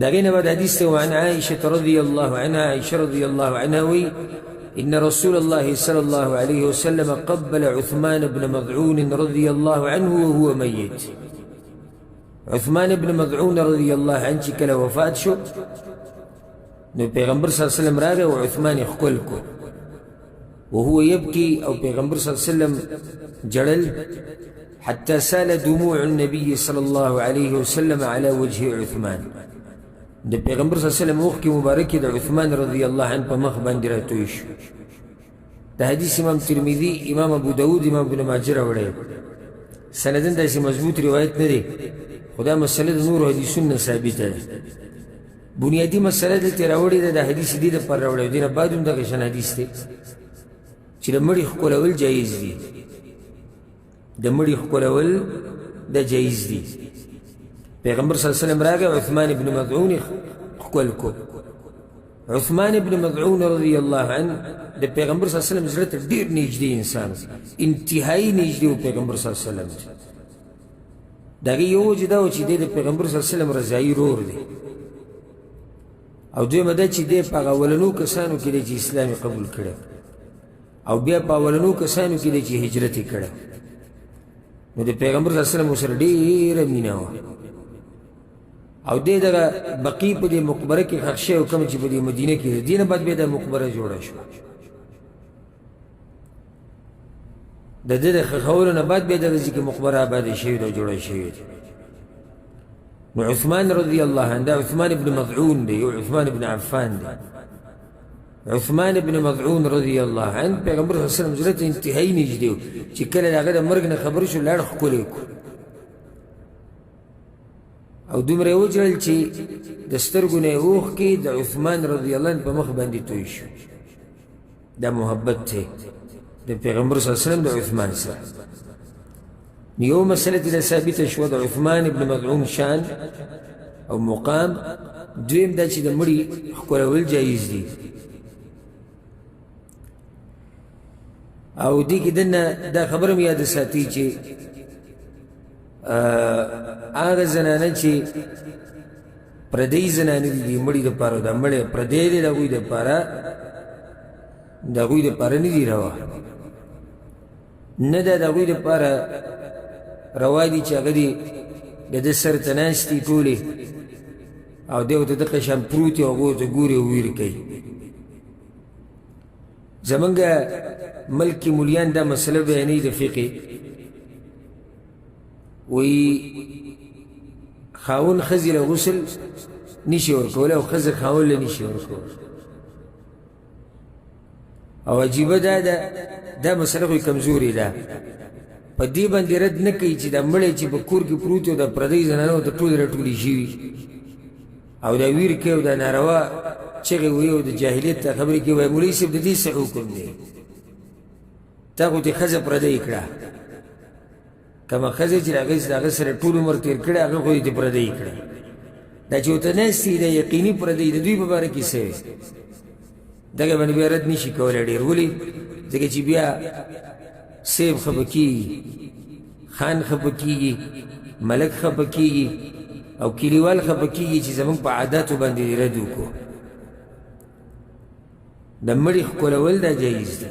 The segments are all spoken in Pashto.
داغين بعد حديث عن عائشة رضي الله عنها عائشة رضي الله عنها وي إن رسول الله صلى الله عليه وسلم قبل عثمان بن مضعون رضي الله عنه وهو ميت. عثمان بن مضعون رضي الله عنه كلا وفات شو نو پیغمبر صلى الله عليه وسلم راغه وعثمان خپل کو وهو يبكي او پیغمبر صلى الله عليه وسلم جړل حتى سال دموع النبي صلى الله عليه وسلم على وجه عثمان. د پیغمبر صلی الله علیه وسلم اوخ کی مبارکی د عثمان رضی الله عنه په مخ باندې راتوی شو. د حدیث امام ترمذی، امام ابو داود، امام ابن ماجه راوړی. سندن داسې مضبوط روایت نه دی، خدا مسله د نور حدیثونو ثابته ده. بنیادی مسله دلته راوړې ده، د حدیث دې دپاره راوړی، دې نه بعد هم دغه شان حدیث دی چې د مړي ښکلول جایز دي. د مړي ښکلول د جایز دي. پیغمبر صلی الله علیه وسلم راغی عثمان ابن مضعون خپل کو. عثمان ابن مضعون رضی الله عنه د پیغمبر صلی الله علیه وسلم زړه ته ډېر نږدې انسان، انتهایی نږدې و پیغمبر صلی الله علیه وسلم. د هغې یو وجه دا و چې دی د پیغمبر صلی الله علیه وسلم رضایي رور دی، او دویمه دا چې دی په هغه اولنو کسانو کې دی چې اسلام یې قبول کړی، او بیا په اولنو کسانو کې دی چې هجرت یې کړی. نو د پیغمبر صلی الله علیه وسلم ورسره ډېره مینه وه. او دې دغه بقی په دې مقبره کې ښخ شوی، کوم چې په دې مدینه کې دی، دې نه بعد بیا دا مقبره جوړه شوه. د دې د ښخولو نه بعد بیا دغه ځای کې مقبره آباده شوې ده او جوړه شوې ده. نو عثمان رضی الله عنه دا عثمان ابن مضعون دی، یو عثمان ابن عفان دی. عثمان ابن مضعون رضی الله عنه پیغمبر صلی الله علیه وسلم زړه ته انتهایی نږدې و چې کله د هغه د مرګ نه خبر شو لاړ ښکلی کړو، او دومره یې وجړل چې د سترګو نه یې اوښکې د عثمان رضی الله عنه په مخ باندې توی شو. دا محبت دی د پیغمبر صلی الله علیه وسلم د عثمان سره. یو مسله دې ثابته شوه د عثمان ابن مضعون شان او مقام. دویم دا چې د مړي ښکلول جایز دي. او دې کې دنه دا خبره مې یاد ساتي چې هغه زنانه چې پردی زنانه دي مړي دپاره، دا مړی پردی دی، د هغوی دپاره نه دي روا. نه ده د هغوی دپاره روا دي چې هغه دي د ده سر ته ناستي ټولې او دی ورته دقه شان پروت وي او هغوی ورته ګوري او ویر کوي. زمونږ ملک کې مولیان دا مسله بیانوي د فقې، وی خاون ښځې له غسل نشي ورکولی او ښځه خاون له نشي ورکولی. او عجیبه دا مسله خو کمزورې ده. په دې باندې رد نه کوي چې دا مړی چې په کور کې پروت و د پردۍ زنانو ته ټولې راټولې شوي او دا ویر کوي او دا ناروا چغې وایي او د جاهلیت ته خبرې کوي، وایي مولوي صاحب د دې څه حکم دی؟ تا خو دې ښځه پردۍ کړه، کمه ښځه چې د هغه سره ټول عمر تېر کړی هغه خو دې پردۍ کړه. دا چې ورته ناستي دا یقیني پردۍ د دوی په باره کې څه وي؟ دغه باندې بیا رد نشي کولی ډېر. ولې؟ ځکه چې بیا سیب خفه کېږي، خان خفه کېږي، ملک خفه کېږي او کلیوال خفه کېږي چې زموږ په عاداتو باندې دې رد وکړو. د مړي ښکلول دا جایز دی.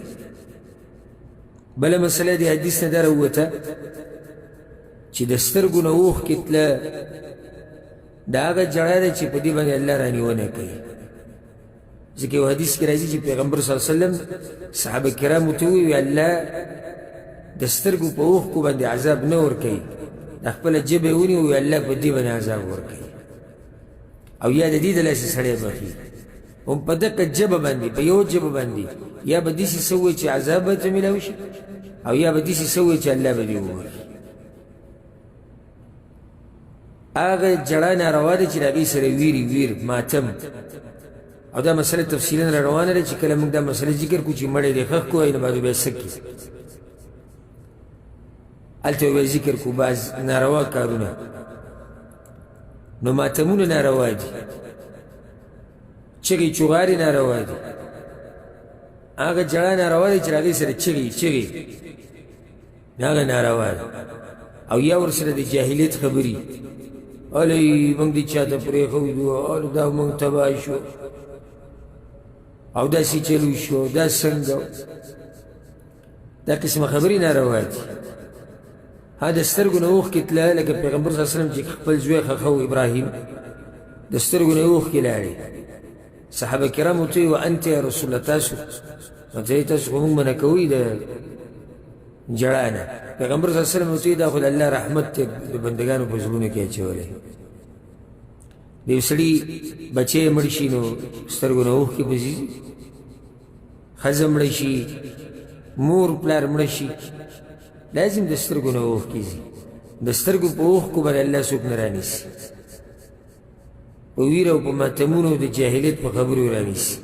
بله مسله د حدیث نه دا راووته چې د سترګو نه اوښکې تله دا هغه جړا ده چې په دې باندې الله رانیونه کوي. ځکه یو حدیث کې راځي چې پیغمبر صلی الله علیه وسلم صحابه کرامو ته وویل الله د سترګو په اوښکو باندې عذاب نه ورکوي، د خپله ژبه یې ونیو وویل الله په دې باندې عذاب ورکوي. او یا د دې د لاسې سړی بخي هم په دقه ژبه باندې، په یو ژبه باندې یا به داسې څه ووایي چې عذاب به ته میلاو شي، او یا به داسې څه ووایي چې الله به دې ووایي. هغه جړا ناروا ده چې د هغې سره ویر ماتم. او دا مسله تفصیلا را روانه ده چې کله موږ دا مسله ذکر کړو چې مړی دې ښخ کړو، نو بعد بیا څه کړي، هلته بیا ذکر کړو بعض ناروا کارونه. نو ماتمونه ناروا دي، چغې چغارې ناروا دي، هغه جړا ناروا ده چې د هغې سره چغې هغه ناروا ده. او یا ورسره د جاهلیت خبرې علی موږ دې چاته پرېښودو او دا موږ تباه شو او داسې چلو شو دا څنګه دا قسمه خبرې ناروا دي. ها د سترګو نه اوښکې تله لکه پیغمبر صلی الله علیه وسلم چې خپل زوی ښخه و ابراهیم د سترګو نه اوښکې لاړې صحابه کرامو ته و انت یا رسول الله تاسو ته تاسو خو موږ منع کوئ د ژړا نه. پیغمبر صلی الله علیه وسلم ورته دا خو د الله رحمت دی د بندګانو په زړونو کې اچولی. د یو سړي بچی مړ شي نو سترګو نه اوښکې به ځي، ښځه مړه شي، مور پلار مړه شي، لازم د سترګو نه اوښکې ځي. د سترګو په اوښکو باندې الله څوک نه رانیسي، په ویره او په ماتمونو د جاهلیت په خبرو رانیسي.